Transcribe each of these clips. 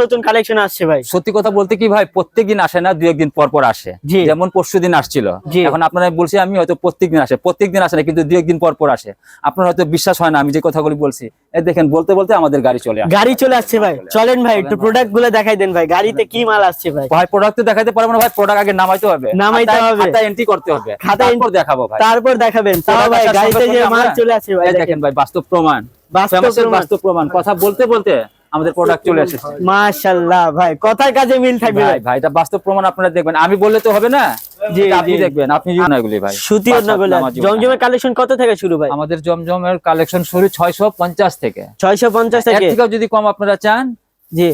নতুন কালেকশন আসছে ভাই? সত্যি কথা বলতে কি ভাই, প্রত্যেকদিন আসে না, 2-1 দিন পর পর আসে। যেমন পরশুদিন আসছিল, এখন আপনারা বলছি আমি হয়তো প্রত্যেকদিন আসে, প্রত্যেকদিন আসে না, কিন্তু 2-1 দিন পর পর আসে। আপনার হয়তো বিশ্বাস হয় না আমি যে কথাগুলি বলছি। এই দেখেন, বলতে বলতে আমাদের গাড়ি চলে আসে। গাড়ি চলে আসছে ভাই, চলেন ভাই একটু প্রোডাক্ট গুলো দেখাই দেন ভাই, গাড়িতে কি মাল আসছে ভাই? ভাই প্রোডাক্ট তো দেখাইতে পারবো না ভাই, প্রোডাক্ট আগে নামাইতে হবে, খাতা এন্ট্রি করতে হবে, তারপর দেখাবো ভাই, তারপর দেখাবেন। তাও ভাই গাড়িতে যে মাল চলে আসছে ভাই, দেখেন ভাই, বাস্তব প্রমাণ, বাস্তব প্রমাণ। কথা বলতে বলতে আমাদের প্রোডাক্ট চলে এসেছে। মাশাআল্লাহ ভাই, কথার কাজে মিল থাকবে ভাই। ভাই এটা বাস্তব প্রমাণ, আপনারা দেখবেন, আমি বললে তো হবে না, আপনি দেখবেন, আপনি এগুলি ভাই সুতি ওড়নাগুলো। জমজমের কালেকশন কত থেকে শুরু ভাই? আমাদের জমজমের কালেকশন শুরু 650 থেকে। 650 থেকে? এর থেকেও যদি কম আপনারা চান, জি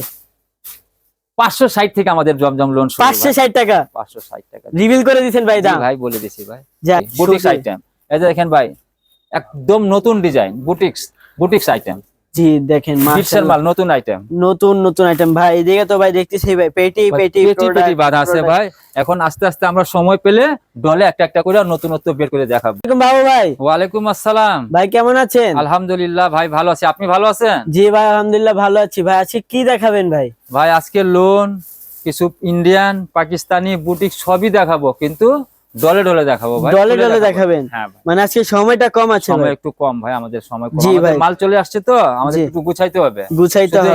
560 থেকে আমাদের জমজম লোন শুরু। 560 টাকা? 560 টাকা রিভিল করে দিবেন ভাই দাম? ভাই বলে দিছি ভাই। বুটিক্স আইটেম, এই যে দেখেন ভাই, একদম নতুন ডিজাইন, বুটিক্স আইটেম। জি দেখেন মাশাআল্লাহ, মাল নতুন আইটেম, নতুন আইটেম ভাই। এদিকে তো ভাই দেখতেছি ভাই পেটি বাঁধা আছে ভাই। এখন আস্তে আস্তে আমরা সময় পেলে ডলে একটা একটা করে নতুনত্ব বের করে দেখাবো। বাবু ভাই, ওয়ালাইকুম আসসালাম ভাই, কেমন আছেন? আলহামদুলিল্লাহ ভাই, ভালো আছি, আপনি ভালো আছেন? জি ভাই আলহামদুলিল্লাহ ভালো আছি ভাই। আজকে কি দেখাবেন ভাই? ভাই আজকে লোন, কিছু ইন্ডিয়ান, পাকিস্তানি বুটিক সবই দেখাবো, কিন্তু ডলে ডলে দেখাবো ভাই। ডলে ডলে দেখাবেন? হ্যাঁ ভাই, মানে আজকে সময়টা কম আছে, সময় একটু কম ভাই, আমাদের সময় কম, জি ভাই। মাল চলে আসছে তো আমাদের একটু গুছাইতে হবে,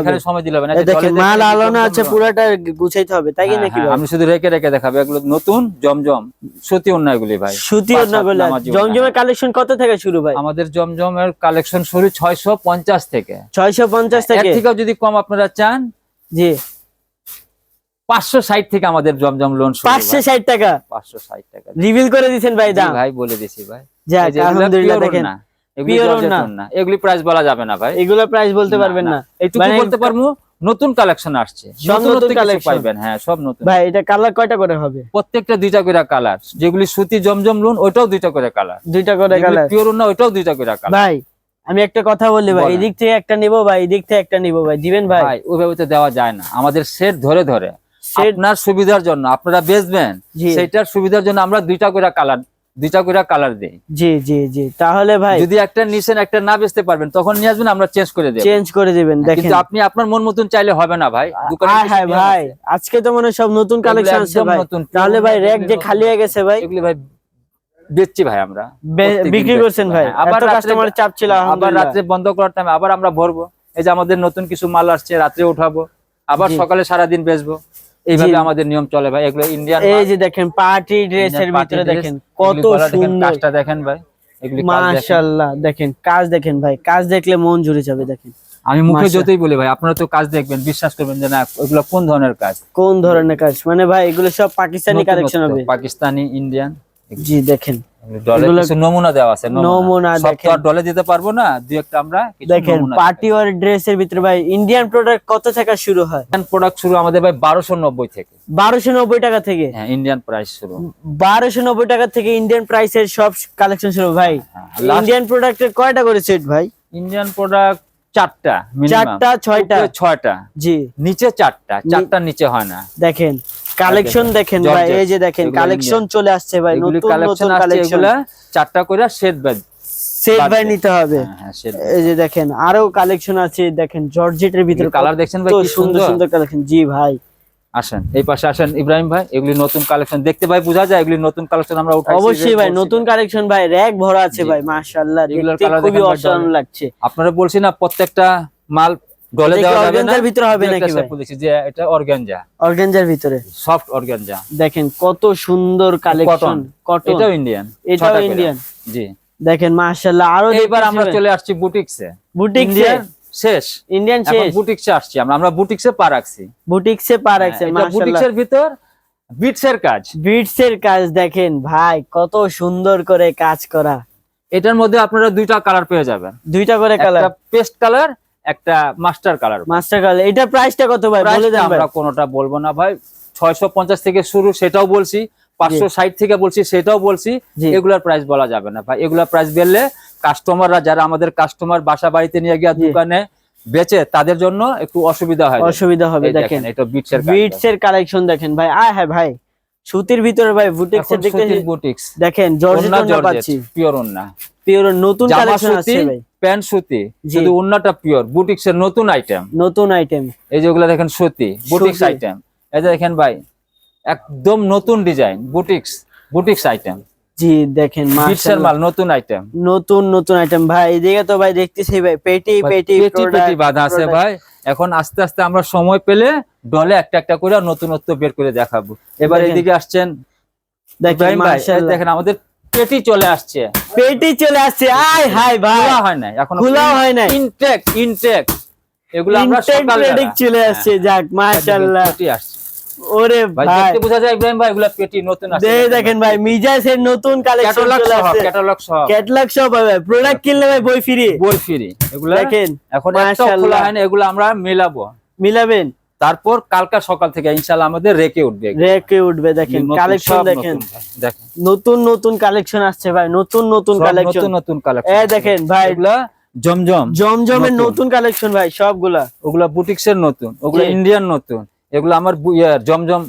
এখানে সময় দিলে হবে না। দেখেন মাল আলানো আছে, পুরোটা গুছাইতে হবে, তাই নাকি ভাই? আমি শুধু রেখে রেখে দেখাবো, এগুলো নতুন জমজম সুতি ওড়নাগুলি ভাই, সুতি ওড়নাগুলো। জমজমের কালেকশন কত থেকে শুরু ভাই? আমাদের জমজমের কালেকশন শুরু 650 থেকে। 650 থেকে? এর থেকেও যদি কম আপনারা চান, জি 560 থেকে আমাদের জমজম লোন শুরু। 560 টাকা? 560 টাকা রিভিল করে দিবেন ভাই দাম? ভাই বলে দিছি ভাই। যাক আলহামদুলিল্লাহ। দেখেন এগুলি প্রাইস বলা যাবে না ভাই, এগুলো প্রাইস বলতে পারবেন না? এইটুকু বলতে পারবো, নতুন কালেকশন আসছে, নতুন কালেকশন পাবেন। হ্যাঁ সব নতুন ভাই। এটা কালার কয়টা করে হবে? প্রত্যেকটা 2টা করে কালার। যেগুলি সুতি জমজম লোন ওইটাও 2টা করে কালার, 2টা করে কালার। পিওর না ওইটাও 2টা করে কালার। ভাই আমি একটা কথা বলি ভাই, এদিক থেকে একটা নিব ভাই, এদিক থেকে একটা নিব ভাই, দিবেন ভাই? ভাই ওইভাবে তো দেওয়া যায় না, আমাদের সেট ধরে ধরে আপনার সুবিধার জন্য, আপনারা বেচবেন সেটার সুবিধার জন্য আমরা 2টা করে কালার দেই। জি জি জি। তাহলে ভাই যদি একটা নিছেন, একটা না বেচতে পারবেন, তখন নিয়ে আসবেন, আমরা চেঞ্জ করে দেব। দেখেন কিন্তু আপনি আপনার মন মতন চাইলে হবে না ভাই, দোকানে। হ্যাঁ ভাই, আজকে তো মনে সব নতুন কালেকশন আছে ভাই। তাহলে ভাই র‍্যাক যে খালি হয়ে গেছে ভাই, এগুলি ভাই বেচছি ভাই, আমরা বিক্রি করছেন ভাই? আবার কাস্টমার চাপ ছিল, আবার রাতে বন্ধ করার টাইমে আবার আমরা ভরবো। এই যে আমাদের নতুন কিছু মাল আসছে, রাতে উঠাবো, আবার সকালে সারাদিন বেচবো, এইভাবে আমাদের নিয়ম চলে ভাই। এগুলো ইন্ডিয়ান। এই যে দেখেন পার্টি ড্রেসের ভিতরে দেখেন কত সুন্দর কাজটা দেখেন ভাই, এগুলি মাশাআল্লাহ। দেখেন কাজ দেখেন ভাই, কাজ দেখলে মন জুড়ে যাবে। দেখেন আমি মুখে যতই বলি ভাই, আপনারা তো কাজ দেখবেন, বিশ্বাস করবেন যে না এগুলো কোন ধরনের কাজ, কোন ধরনের কাজ। মানে ভাই এগুলো সব পাকিস্তানি কালেকশন হবে, পাকিস্তানি, ইন্ডিয়ান। জি দেখেন নমুনা দেওয়া আছে, নমুনা দেখেন। ডলে দিতে পারবো না, দুই একটা আমরা দেখেন পার্টি ওয়্যার ড্রেসের ভিতরে ভাই ইন্ডিয়ান প্রোডাক্ট কত থেকে শুরু হয়? ইন্ডিয়ান প্রোডাক্ট শুরু আমাদের ভাই 1290 থেকে। 1290 টাকা থেকে? হ্যাঁ ইন্ডিয়ান প্রাইস শুরু, 1290 টাকা থেকে ইন্ডিয়ান প্রাইসের সব কালেকশন শুরু ভাই। ইন্ডিয়ান প্রোডাক্টের কয়টা করে সেট ভাই? ইন্ডিয়ান প্রোডাক্ট 4টা, 4টা 6টা, জি নিচে 4টার নিচে হয় না। দেখেন কালেকশন দেখেন ভাই, এই যে দেখেন কালেকশন চলে আসছে ভাই, নতুন নতুন কালেকশন। 4টা করে সেট ভাই নিতে হবে। এই যে দেখেন আরো কালেকশন আছে, দেখেন জর্জেটের ভিতরে কালার দেখছেন ভাই, কি সুন্দর সুন্দর কালেকশন। জি ভাই আসেন এই পাশে আসেন ইব্রাহিম ভাই, এগুলি নতুন কালেকশন দেখতে ভাই বোঝা যায়, এগুলি নতুন কালেকশন আমরা উঠাইছি। অবশ্যই ভাই নতুন কালেকশন ভাই, র‍্যাক ভরা আছে ভাই, মাশাআল্লাহ দেখতে খুবই অসাধারণ লাগছে। আপনারা বলছি না প্রত্যেকটা মাল ডলে দেওয়া যাবে না, অর্গানজার ভিতরে হবে নাকি ভাই? বলেছি যে এটা অর্গানজার ভিতরে, সফট অর্গানজা। দেখেন কত সুন্দর কালেকশন, কটন। এটাও ইন্ডিয়ান, এটাও ইন্ডিয়ান। জি দেখেন মাশাআল্লাহ। আরো এবার আমরা চলে আসছি বুটিক্সে। বুটিক্সে শেষ, ইন্ডিয়ান শেষ, বুটিক্সে আসছি আমরা বুটিক্সে পা রাখছি, বুটিক্সে পা রাখছে মাশাআল্লাহ। বুটিক্সের ভিতর বিটসের কাজ দেখেন ভাই, কত সুন্দর করে কাজ করা। এটার মধ্যে আপনারা 2টা কালার পেয়ে যাবেন, 2টা করে কালার, একটা পেস্ট কালার, একটা মাস্টার কালার। এটা প্রাইসটা কত ভাই বলে দেন? আমরা কোনটা বলবো না ভাই, 650 থেকে শুরু, সেটাও বলছি, 560 থেকে বলছি, সেটাও বলছি। এগুলার প্রাইস বলা যাবে না ভাই, এগুলার প্রাইস বললে কাস্টমাররা, যারা আমাদের কাস্টমার বাসা বাড়িতে নিয়ে গিয়ে দোকানে বেচে, তাদের জন্য একটু অসুবিধা হবে। দেখেন এটা বিটসের কালেকশন দেখেন ভাই। হ্যাঁ ভাই সুতির ভিতরে ভাই বুটিক্স এর দেখতে, বুটিক্স দেখেন জর্জেট ওড়না পাচ্ছি, পিওর ওড়না, পিওর নতুন কালেকশন আছে ভাই। প্যান্ট সুতি, জি। শুধু ওন্নাটা পিওর বুটিক্স এর নতুন আইটেম। নতুন আইটেম, এই যেগুলো দেখেন সুতি বুটিক্স সুতি। আইটেম, এই যে দেখেন ভাই একদম নতুন ডিজাইন বুটিক্স আইটেম, জি দেখেন বিটসের মাল নতুন আইটেম, নতুন নতুন আইটেম ভাই। এদিকে তো ভাই দেখতেছি ভাই পেটি পেটি পেটি বাঁধা আছে ভাই। এখন আস্তে আস্তে আমরা সময় পেলে ডলে একটা একটা করে নতুনত্ব বের করে দেখাবো। এবার দেখেন। এদিকে আসছেন দেখেন ইব্রাহিম ভাই, এই মাশাআল্লাহ, দেখেন আমাদের পেটি চলে আসছে, পেটি চলে আসছে। আয় হাই ভাই, খোলা হয় নাই এখন, খোলা হয় নাই, ইনটেক এগুলো আমরা ইনটেক সকালে প্রেডিক্ট চলে আসছে। যাক মাশাআল্লাহ, পেটি আসছে ওরে ভাই, ভাই দেখতে বোঝা যায় ইব্রাহিম ভাই এগুলা পেটি নতুন আসছে। দেখেন ভাই মিজাজের নতুন কালেকশন চলে আসছে, ক্যাটালগ সহ ক্যাটালগ সব ভাই, প্রোডাক্ট কিনলে ভাই বই ফ্রি, বই ফ্রি। এগুলা দেখেন এখন একটাও খোলা মাশাআল্লাহ, হয় না, এগুলো আমরা মেলাবো, মিলাবেন তারপর কালকা সকাল থেকে ইনশাআল্লাহ আমাদের রেকে উঠবে এগুলো। রেকে উঠবে। দেখেন নতুন, কালেকশন সব দেখেন, নতুন ভাই, দেখেন নতুন নতুন কালেকশন আসছে ভাই, নতুন নতুন সব কালেকশন। নতুন নতুন কালেকশন। এই দেখেন ভাই এগুলা জমজম জমজমের নতুন কালেকশন ভাই সবগুলা, ওগুলা বুটিক্সের নতুন, ওগুলা জি। ইন্ডিয়ান নতুন, এগুলো আমার জমজম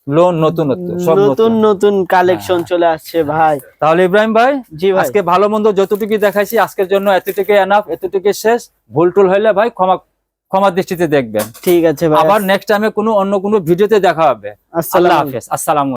লোন নতুনত্ব সব নতুন নতুন। নতুন কালেকশন চলে আসছে ভাই। তাহলে ইব্রাহিম ভাই জি ভাই, আজকে ভালো মন্দ যতটুকু দেখাইছি আজকের জন্য এতটুকু এনাফ, এতটুকু শেষ। ভুল টুল হইলে ভাই ক্ষমা দৃষ্টিতে দেখবেন। ঠিক আছে ভাই, আবার নেক্সট টাইমে অন্য কোনো ভিডিওতে দেখা হবে। আল্লাহ আসসালামু হাফেজ, আসসালামু